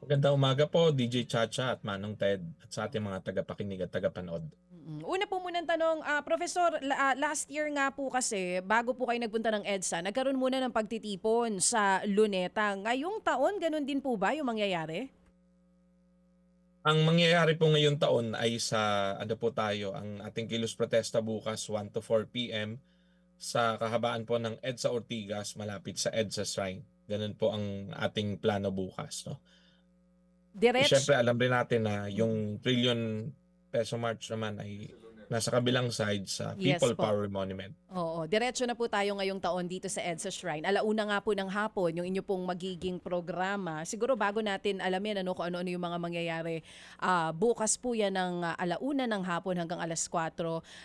Magandang umaga po, DJ Chacha at Manong Ted at sa ating mga tagapakinig at tagapanood. Una po munang tanong, Professor, last year nga po kasi, bago po kayo nagpunta ng EDSA, nagkaroon muna ng pagtitipon sa Luneta. Ngayong taon, ganun din po ba yung mangyayari? Ang mangyayari po ngayong taon ay sa ano po tayo, ang ating kilos protesta bukas 1 to 4 p.m. sa kahabaan po ng EDSA Ortigas malapit sa EDSA Shrine. Ganun po ang ating plano bukas. No? Direts? Siyempre alam rin natin na yung trillion peso march naman ay nasa kabilang side sa Yes People po. Power Monument. Oo, diretso na po tayo ngayong taon dito sa EDSA Shrine. Alauna nga po ng hapon yung inyo pong magiging programa. Siguro bago natin alamin ano kung ano-ano yung mga mangyayari, bukas po yan ng alauna ng hapon hanggang alas 4.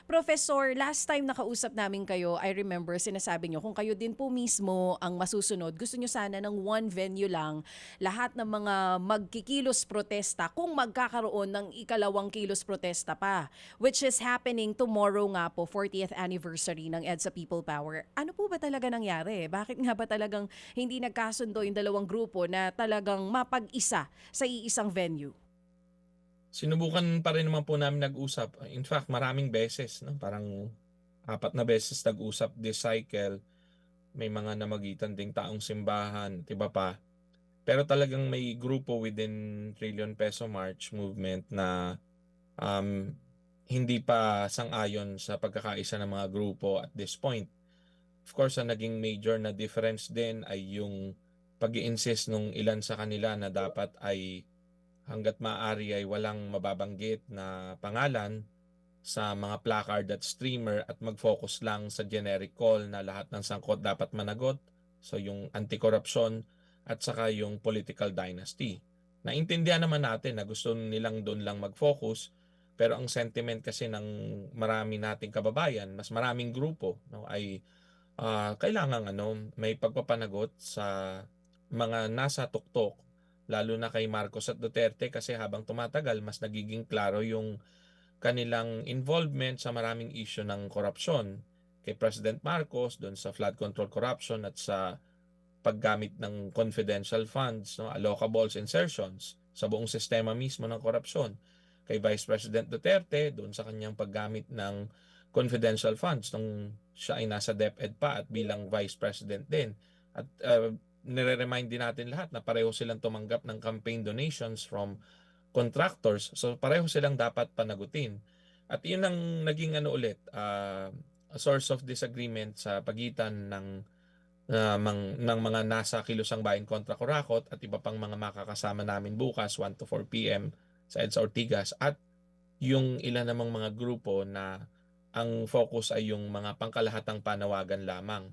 Professor, last time nakausap namin kayo, I remember sinasabi nyo kung kayo din po mismo ang masusunod, gusto nyo sana ng one venue lang, lahat ng mga magkikilos protesta kung magkakaroon ng ikalawang kilos protesta pa, which is happening tomorrow nga po, 40th anniversary ng EDSA People Power. Ano po ba talaga nangyari? Bakit nga ba talagang hindi nagkasundo yung dalawang grupo na talagang mapag-isa sa iisang venue? Sinubukan pa rin naman po namin nag-usap. In fact, maraming beses, no? Parang apat na beses nag-usap this cycle. May mga namagitan ding taong simbahan at iba pa. Pero talagang may grupo within Trillion Peso March movement na um, hindi pa sang-ayon sa pagkakaisa ng mga grupo at this point. Of course, ang naging major na difference din ay yung pag insist nung ilan sa kanila na dapat ay hanggat maaari ay walang mababanggit na pangalan sa mga placard at streamer at mag-focus lang sa generic call na lahat ng sangkot dapat managot. So yung anti-corruption at saka yung political dynasty. Naintindihan naman natin na gusto nilang doon lang mag-focus pero ang sentiment kasi ng marami nating kababayan, mas maraming grupo no, ay kailangan may pagpapanagot sa mga nasa tuktok lalo na kay Marcos at Duterte kasi habang tumatagal mas nagiging klaro yung kanilang involvement sa maraming issue ng korupsyon. Kay President Marcos doon sa flood control corruption at sa paggamit ng confidential funds, no, allocables insertions sa buong sistema mismo ng korupsyon. Kay Vice President Duterte doon sa kanyang paggamit ng confidential funds nung siya ay nasa DepEd pa at bilang Vice President din. At nire-remind din natin lahat na pareho silang tumanggap ng campaign donations from contractors. So pareho silang dapat panagutin. At yun ang naging a source of disagreement sa pagitan ng mga nasa Kilusang Bayan kontra Corakot at iba pang mga makakasama namin bukas 1 to 4 p.m. sa EDSA Ortigas at yung ilan namang mga grupo na ang focus ay yung mga pangkalahatang panawagan lamang.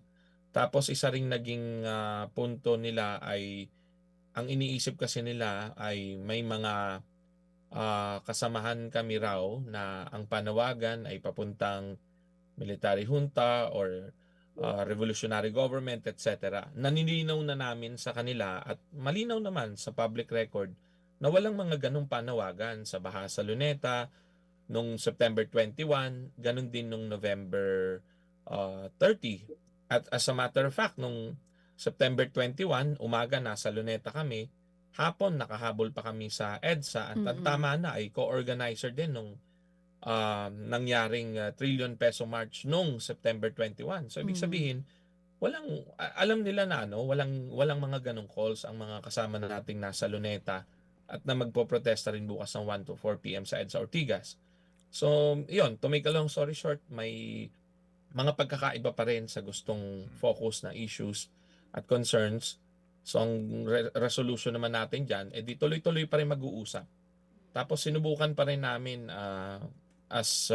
Tapos isa ring naging punto nila ay ang iniisip kasi nila ay may mga kasamahan kami raw na ang panawagan ay papuntang military junta or revolutionary government, etc. Nanininaw na namin sa kanila at malinaw naman sa public record na walang mga ganong panawagan sa Baha sa Luneta nung September 21, ganun din nung November 30. At as a matter of fact, nung September 21, umaga nasa Luneta kami, hapon nakahabol pa kami sa EDSA at ang Mm-mm. tama na ay co-organizer din nung nangyaring trillion peso march nung September 21. So ibig Mm. sabihin, alam nila na walang mga ganong calls ang mga kasama na nating nasa Luneta at na magpoprotesta rin bukas ng 1 to 4 p.m. sa EDSA Ortigas. So, yun, to make a long story short, may mga pagkakaiba pa rin sa gustong focus na issues at concerns. So, ang resolution naman natin dyan, di tuloy-tuloy pa rin mag-uusap. Tapos sinubukan pa rin namin as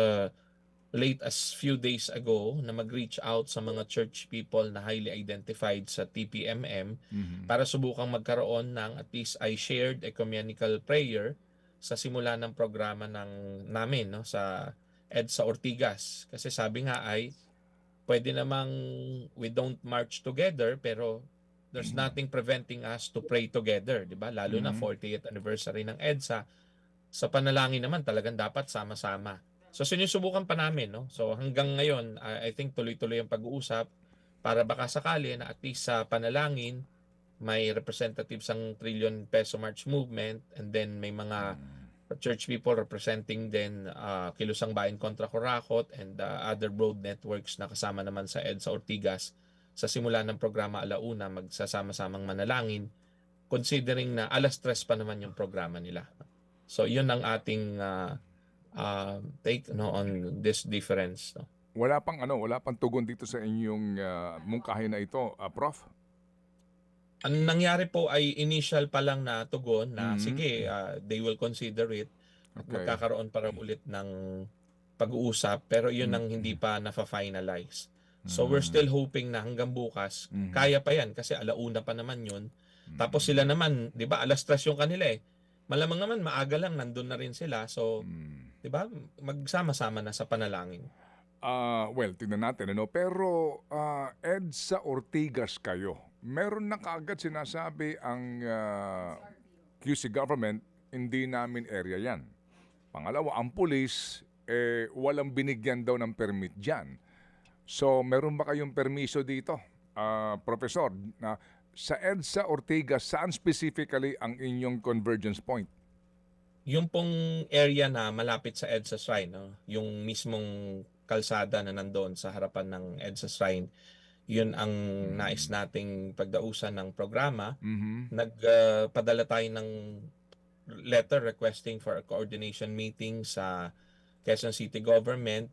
late as few days ago na mag-reach out sa mga church people na highly identified sa TPMM Mhm. para subukang magkaroon ng at least I shared ecumenical prayer sa simula ng programa namin no, sa EDSA Ortigas. Kasi sabi nga ay pwede namang we don't march together pero there's nothing preventing us to pray together, di ba? Lalo na Mhm. 40th anniversary ng EDSA sa panalangin naman talagang dapat sama-sama. So sinusubukan pa namin, no? So hanggang ngayon, I think tuloy-tuloy ang pag-uusap para baka sakali na at least sa panalangin may representatives ang Trillion Peso March Movement, and then may mga church people representing din Kilusang Bayan kontra Corakot and other road networks na kasama naman sa EDSA Ortigas sa simula ng programa Alauna, magsasama-samang manalangin considering na 3:00 pa naman yung programa nila. So yun ang ating take on this difference. No? Wala pang tugon dito sa inyong mungkahi na ito, Prof? Ang nangyari po ay initial pa lang na tugon na Mhm. sige, they will consider it at Okay. magkakaroon para ulit ng pag-uusap pero yun ang hindi pa na-finalize. So we're still hoping na hanggang bukas, kaya pa yan kasi alauna pa naman yun. Tapos sila naman, di ba, 3:00 yung kanila eh. Malamang naman maaga lang nandun na rin sila. So, di ba, magsama-sama na sa panalangin. Well, tingnan natin, pero EDSA Ortigas kayo. Meron na kaagad sinasabi ang QC government, hindi namin area yan. Pangalawa, ang pulis, walang binigyan daw ng permit dyan. So, meron ba kayong permiso dito, Professor, na sa EDSA Ortigas, saan specifically ang inyong convergence point? Yung pong area na malapit sa EDSA Shrine, no? Yung mismong kalsada na nandoon sa harapan ng EDSA Shrine, yun ang nais nating pagdausan ng programa. Nagpadala tayo ng letter requesting for a coordination meeting sa Quezon City Government.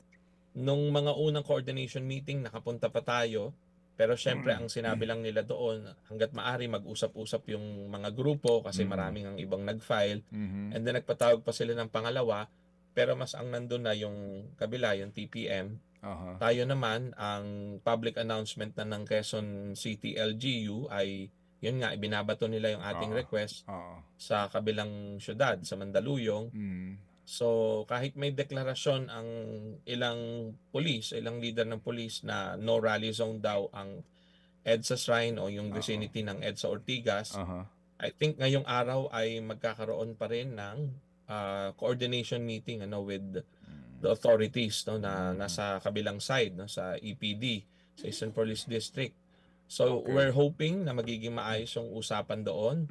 Nung mga unang coordination meeting, nakapunta pa tayo. Pero syempre, ang sinabi lang nila doon, hanggat maaari mag-usap-usap yung mga grupo kasi maraming ang ibang nag-file. And then nagpatawag pa sila ng pangalawa. Pero mas ang nandun na yung kabila, yung TPM. Tayo naman, ang public announcement na ng Quezon City LGU ay, yun nga, ibinabato nila yung ating request sa kabilang syudad, sa Mandaluyong. So, kahit may deklarasyon ang ilang leader ng police na no rally zone daw ang EDSA Shrine o yung vicinity ng EDSA Ortigas, I think ngayong araw ay magkakaroon pa rin ng coordination meeting with the authorities na nasa kabilang side, sa EPD, sa Eastern Police District. So, we're hoping na magiging maayos yung usapan doon.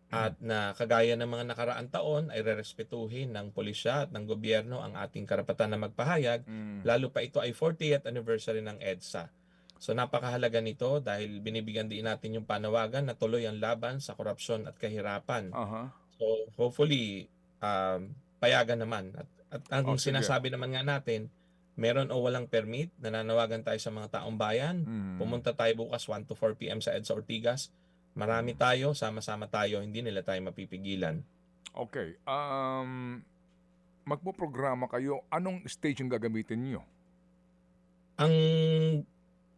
At na kagaya ng mga nakaraang taon ay rerespetuhin ng pulisya at ng gobyerno ang ating karapatan na magpahayag, lalo pa ito ay 40th anniversary ng EDSA. So napakahalaga nito dahil binibigyan din natin yung panawagan na tuloy ang laban sa korupsyon at kahirapan. So hopefully payagan naman. At ang sige. sinasabi naman nga natin, meron o walang permit, nananawagan tayo sa mga taong bayan. Pumunta tayo bukas 1 to 4 p.m. sa EDSA Ortigas. Marami tayo, sama-sama tayo, hindi nila tayo mapipigilan. Okay. Magpo-programa kayo, anong stage yung gagamitin niyo? Ang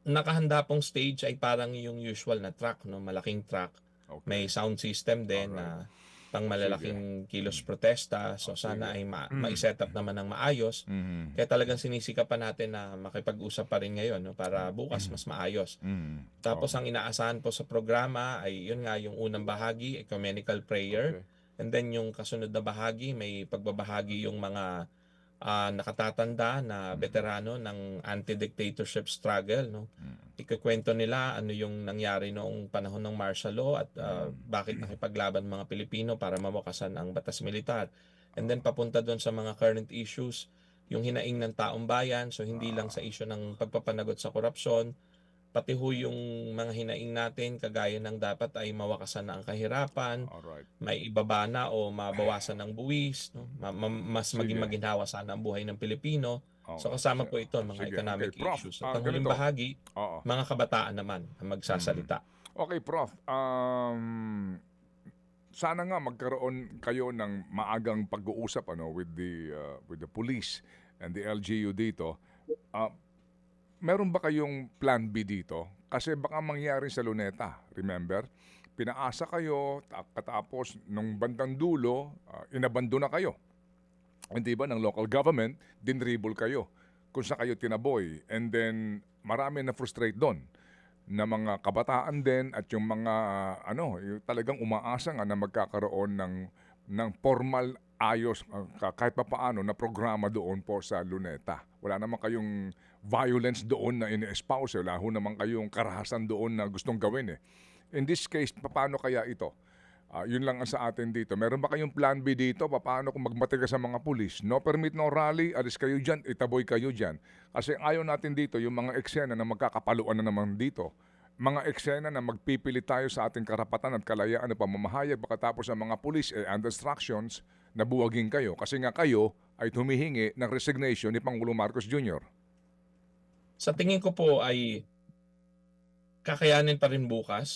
nakahanda pong stage ay parang yung usual na truck, malaking truck. Okay. May sound system din na pang malalaking kilos protesta. So sana ay ma-set up naman ng maayos. Kaya talagang sinisikapan natin na makipag-usap pa rin ngayon para bukas mas maayos. Tapos ang inaasahan po sa programa ay yun nga yung unang bahagi, ecumenical prayer. And then yung kasunod na bahagi, may pagbabahagi yung mga nakatatanda na veterano ng anti-dictatorship struggle. Ikukwento nila ano yung nangyari noong panahon ng martial law at bakit nakipaglaban mga Pilipino para mawakasan ang batas militar. And then papunta doon sa mga current issues, yung hinaing ng taong bayan, so hindi lang sa issue ng pagpapanagot sa korupsyon, pati ho yung mga hinaing natin kagaya ng dapat ay mawakasan na ang kahirapan, Alright. may ibaba na o mabawasan ng buwis, mas maging maginhawa sana ang buhay ng Pilipino. So kasama po ito mga Sige. economic Okay, Prof, issues. At ang huling ganito. bahagi, mga kabataan naman ang magsasalita. Okay, Prof. Sana nga magkaroon kayo ng maagang pag-uusap with the police and the LGU dito. Meron ba kayong plan B dito? Kasi baka mangyari sa Luneta, remember? Pinaasa kayo, katapos nung bandang dulo, inabando na kayo. Hindi ba ng local government, dinribble kayo kung sa kayo tinaboy. And then marami na frustrate doon na mga kabataan din at yung mga yung talagang umaasa nga na magkakaroon ng formal ayos kahit pa paano na programa doon po sa Luneta. Wala naman kayong violence doon na ini-espouse. Wala ho naman kayong karahasan doon na gustong gawin . In this case, paano kaya ito? Yun lang ang sa atin dito. Meron ba kayong plan B dito? Paano kung magmatigas sa mga pulis? No permit, no rally, alis kayo dyan, itaboy kayo dyan. Kasi ayaw natin dito yung mga eksena na magkakapaluan na naman dito. Mga eksena na magpipilit tayo sa ating karapatan at kalayaan na pamamahayag pagkatapos ng mga pulis and instructions na buwagin kayo. Kasi nga kayo ay humihingi ng resignation ni Pangulo Marcos Jr. Sa tingin ko po ay kakayanin pa rin bukas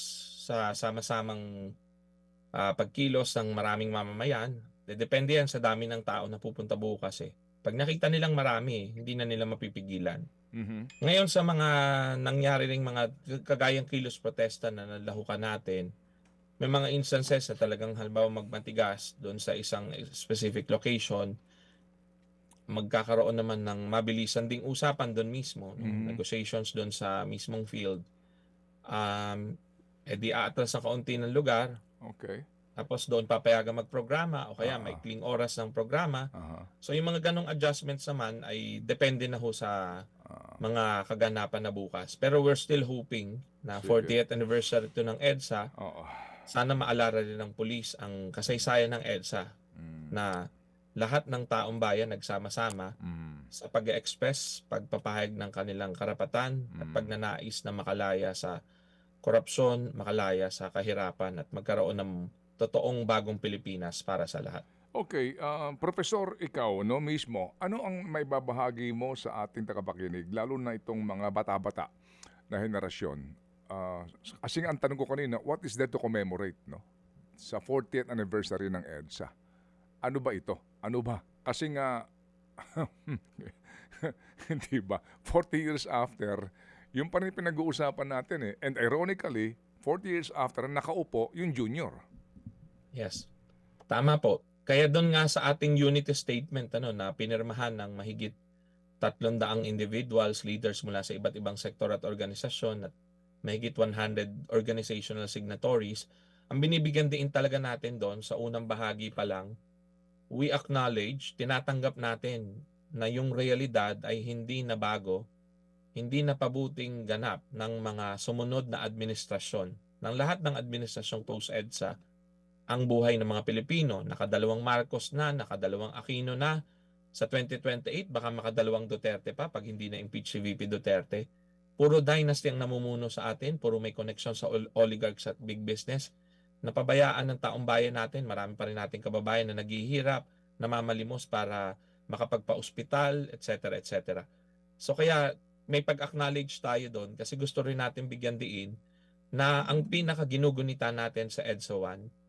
sa sama-samang pagkilos ng maraming mamamayan. Depende yan sa dami ng tao na pupunta bukas eh. Pag nakita nilang marami, hindi na nila mapipigilan. Mhm. Ngayon sa mga nangyari ring mga kagayang kilos protesta na nalahukan natin, may mga instances na talagang halimbawa magmatigas doon sa isang specific location, magkakaroon naman ng mabilisan ding usapan doon mismo, no? Mhm. Negotiations doon sa mismong field. Di aatras sa kaunti ng lugar, Okay. tapos doon papayagan magprograma o kaya Ah. may maikling oras ng programa. Aha. So yung mga ganong adjustments naman ay depende na ho sa mga kaganapan na bukas. Pero we're still hoping na Sige. 40th anniversary to ng EDSA, Oo. sana maalala rin ng pulis ang kasaysayan ng EDSA Mm. na lahat ng taong bayan nagsama-sama Mm. sa pag-express, pagpapahayag ng kanilang karapatan at Mm. pagnanais na makalaya sa korupsyon, makalaya sa kahirapan at magkaroon ng totoong bagong Pilipinas para sa lahat. Okay, Professor, ikaw no mismo, ano ang may babahagi mo sa ating tagapakinig, lalo na itong mga bata-bata na henerasyon? Kasi nga ang tanong ko kanina, what is there to commemorate no? Sa 40th anniversary ng EDSA? Ano ba ito? Ano ba? Kasi nga, hindi ba, 40 years after, yung pa rin pinag-uusapan natin eh. And ironically, 40 years after, nakaupo yung junior. Yes. Tama po. Kaya doon nga sa ating unity statement na pinirmahan ng mahigit 300 individuals, leaders mula sa iba't ibang sektor at organisasyon at mahigit 100 organizational signatories, ang binibigyan din talaga natin doon sa unang bahagi pa lang, we acknowledge, tinatanggap natin na yung realidad ay hindi na bago, hindi na pabuting ganap ng mga sumunod na administrasyon, ng lahat ng administrasyong post-EDSA, ang buhay ng mga Pilipino. Nakadalawang Marcos na, nakadalawang Aquino na. Sa 2028, baka makadalawang Duterte pa pag hindi na-impeach si VP Duterte. Puro dynasty ang namumuno sa atin, puro may connection sa oligarchs at big business. Napabayaan ng taong bayan natin, marami pa rin nating kababayan na naghihirap, namamalimos para makapagpa-ospital, etc. etc. So kaya may pag-acknowledge tayo doon kasi gusto rin natin bigyan diin na ang pinaka-ginugunita natin sa EDSA 1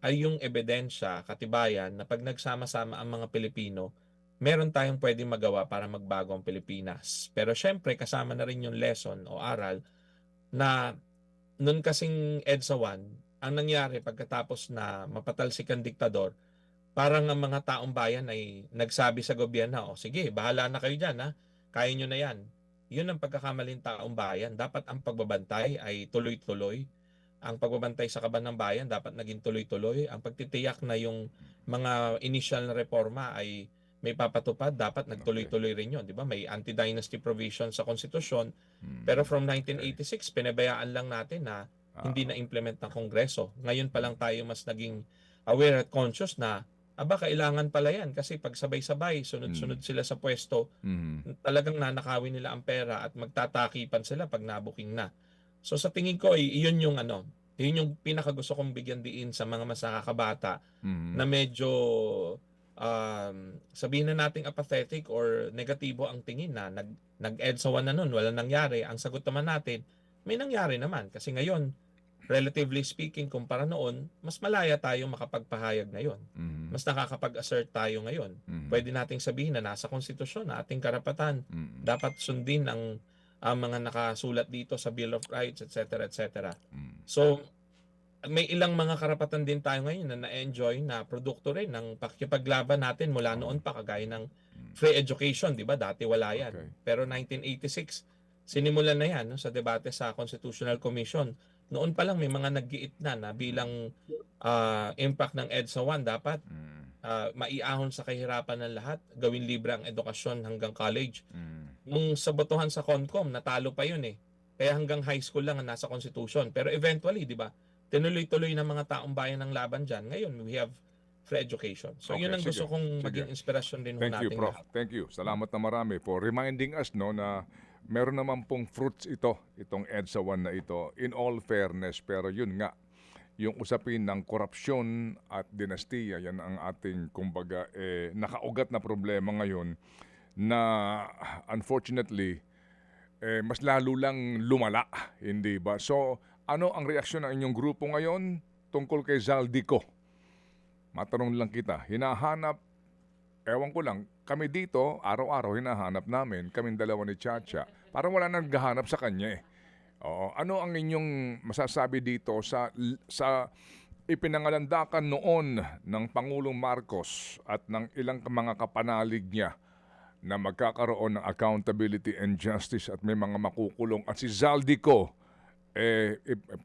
ay yung ebidensya, katibayan na pag nagsama-sama ang mga Pilipino, meron tayong pwedeng magawa para magbago ang Pilipinas. Pero syempre, kasama na rin yung lesson o aral na nun kasing EDSA 1, ang nangyari pagkatapos na mapatalsik ang diktador, parang ang mga taong bayan ay nagsabi sa gobyerno, o sige, bahala na kayo dyan, ha? Kaya nyo na yan. Yun ang pagkakamalin taong bayan. Dapat ang pagbabantay ay tuloy-tuloy. Ang pagbabantay sa kaban ng bayan dapat naging tuloy-tuloy. Ang pagtitiyak na yung mga initial na reforma ay may papatupad, dapat nagtuloy-tuloy rin yun. Di ba? May anti-dynasty provision sa konstitusyon. Pero from 1986, pinabayaan lang natin na hindi na-implement ng Kongreso. Ngayon pa lang tayo mas naging aware at conscious na kailangan pala yan. Kasi pag sabay-sabay, sunod-sunod sila sa pwesto, talagang nanakawin nila ang pera at magtatakipan sila pag nabuking na. So sa tingin ko, iyon yung yun yung pinakagusto kong bigyan diin sa mga mas nakakabata na medyo sabihin na nating apathetic or negatibo ang tingin na nag-EDSA 1 na nun, wala nangyari. Ang sagot naman natin, may nangyari naman. Kasi ngayon, relatively speaking, kumpara noon, mas malaya tayo makapagpahayag ngayon. Mas nakakapag-assert tayo ngayon. Pwede nating sabihin na nasa konstitusyon na ating karapatan. Dapat sundin ang mga nakasulat dito sa Bill of Rights, etc. etc. So, may ilang mga karapatan din tayo ngayon na na-enjoy na produkto rin ng pakikipaglaban natin mula noon pa, kagaya ng free education, di ba? Dati wala yan. Okay. Pero 1986, sinimulan na yan sa debate sa Constitutional Commission. Noon pa lang may mga naggiit na bilang impact ng EDSA 1 dapat maiahon sa kahirapan ng lahat, gawin libre ang edukasyon hanggang college. Nung sabotohan sa CONCOM, natalo pa yun eh. Kaya hanggang high school lang ang nasa Constitution. Pero eventually, di ba, tinuloy-tuloy ng mga taong bayan ng laban dyan. Ngayon, we have free education. So Okay, yun ang sige. gusto kong Sige. maging inspirasyon din ho Thank you, natin Prof. lahat. Thank you. Salamat na marami for reminding us no na meron naman pong fruits itong EDSA 1 na ito, in all fairness. Pero yun nga, yung usapin ng korupsyon at dinastiya, yan ang ating, kumbaga, nakaugat na problema ngayon na unfortunately, mas lalo lang lumala, hindi ba? So, ano ang reaksyon ng inyong grupo ngayon tungkol kay Zaldico? Matanong lang kita, hinahanap, ewan ko lang, kami dito, araw-araw hinahanap namin, kaming dalawa ni Chacha, parang wala nang naghahanap sa kanya eh. Oo, ano ang inyong masasabi dito sa ipinangalandakan noon ng Pangulong Marcos at ng ilang mga kapanalig niya na magkakaroon ng accountability and justice at may mga makukulong at si Zaldico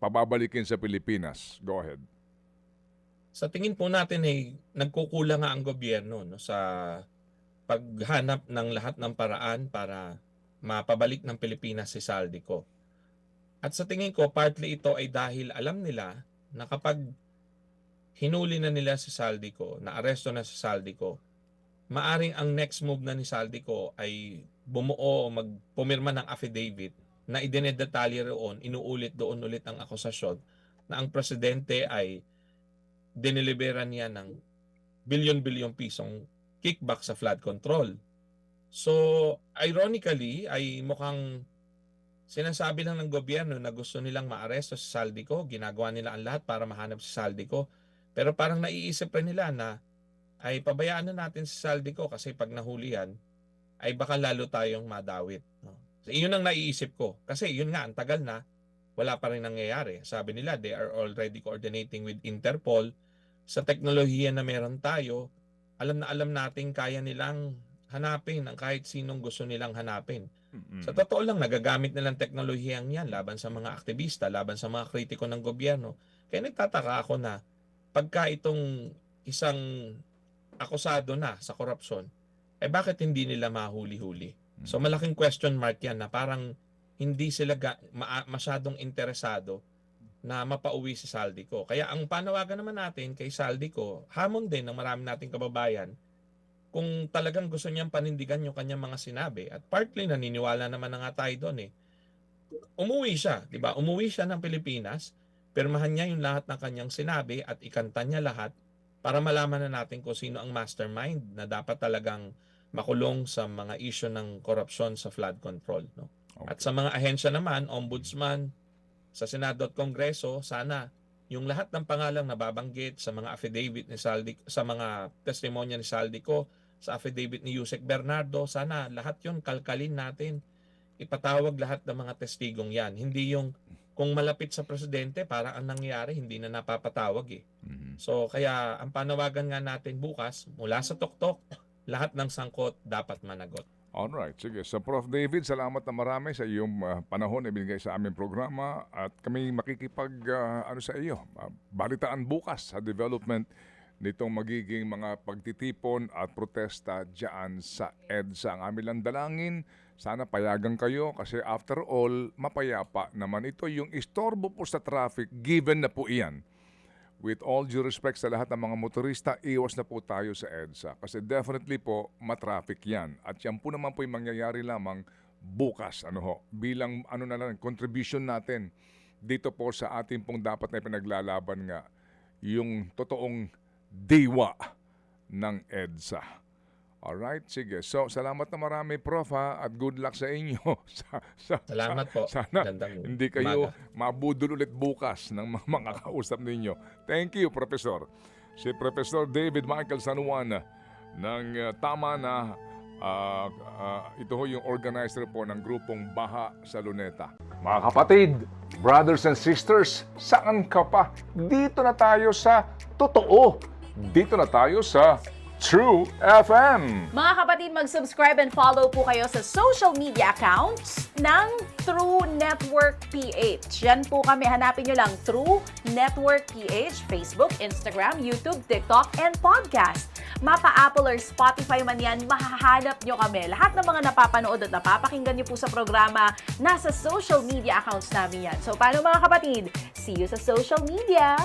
pababalikin sa Pilipinas? Go ahead. Sa tingin po natin ay nagkukulang nga ang gobyerno no, sa paghanap ng lahat ng paraan para mapabalik ng Pilipinas si Zaldico. At sa tingin ko, partly ito ay dahil alam nila na kapag hinuli na nila si Zaldico, na-aresto na si Zaldico, maaring ang next move na ni Zaldico ay bumuo o magpumirma ng affidavit na idinedetalye roon, inuulit doon ulit ang akusasyon na ang presidente ay diniliberan niya ng bilyon-bilyong pisong kickback sa flood control. So, ironically, ay mukhang sinasabi lang ng gobyerno na gusto nilang maaresto si Zaldico, ginagawa nila ang lahat para mahanap si Zaldico. Pero parang naiisip rin nila na ay pabayaan na natin si Zaldico kasi pag nahulihan, ay baka lalo tayong madawit. No? So, yun ang naiisip ko. Kasi yun nga, ang tagal na, wala pa rin nangyayari. Sabi nila, they are already coordinating with Interpol. Sa teknolohiya na meron tayo, alam na alam natin kaya nilang hanapin ang kahit sinong gusto nilang hanapin. Sa totoo lang, nagagamit nilang teknolohiyang yan laban sa mga aktivista, laban sa mga kritiko ng gobyerno. Kaya nagtataka ako na pagka itong isang akusado na sa korupsyon, bakit hindi nila mahuli-huli? So malaking question mark yan na parang hindi sila masyadong interesado na mapauwi si Zaldico. Kaya ang panawagan naman natin kay Zaldico, hamon din ng marami nating kababayan, kung talagang gusto niyang panindigan yung kanyang mga sinabi, at partly naniniwala naman na nga tayo doon umuwi siya, di ba? Umuwi siya ng Pilipinas, pirmahan niya yung lahat ng kanyang sinabi at ikanta niya lahat para malaman na natin kung sino ang mastermind na dapat talagang makulong sa mga issue ng korupsyon sa flood control. No? Okay. At sa mga ahensya naman, ombudsman, sa Senado at Kongreso, sana yung lahat ng pangalang nababanggit sa mga affidavit ni Zaldico, sa mga testimonya ni Zaldico, sa affidavit ni Yusek Bernardo, sana lahat yun kalkalin natin. Ipatawag lahat ng mga testigong yan. Hindi yung kung malapit sa presidente, parang ang nangyayari, hindi na napapatawag eh. So kaya ang panawagan nga natin bukas, mula sa tuktok, lahat ng sangkot dapat managot. Alright, sige. So Prof. David, salamat na marami sa iyong panahon na ibinigay sa aming programa at kami makikipag sa iyo. Balitaan bukas sa development nitong magiging mga pagtitipon at protesta dyan sa EDSA. Ang aming lang dalangin, sana payagan kayo kasi after all, mapayapa naman ito. Yung istorbo po sa traffic, given na po iyan. With all due respect sa lahat ng mga motorista, iwas na po tayo sa EDSA. Kasi definitely po, matraffic yan. At yan po naman po yung mangyayari lamang bukas. Bilang na lang, contribution natin dito po sa ating pong dapat na pinaglalaban nga, yung totoong diwa ng EDSA. Alright, sige. So, salamat na marami, Prof, at good luck sa inyo. Salamat po. Sana Gandang hindi kayo umaga. mabudol ulit bukas ng mga kausap ninyo. Thank you, Professor. Si Professor David Michael San Juan ng tama na ito ho yung organizer po ng grupong Baha sa Luneta. Mga kapatid, brothers and sisters, saan ka pa? Dito na tayo sa totoo. Dito na tayo sa True FM. Mga kapatid, mag-subscribe and follow po kayo sa social media accounts ng True Network PH. Yan po kami, hanapin nyo lang True Network PH, Facebook, Instagram, YouTube, TikTok, and podcast. mapa Apple or Spotify man yan, mahahanap nyo kami. Lahat ng mga napapanood at napapakinggan nyo po sa programa, nasa social media accounts namin yan. So, paano mga kapatid? See you sa social media!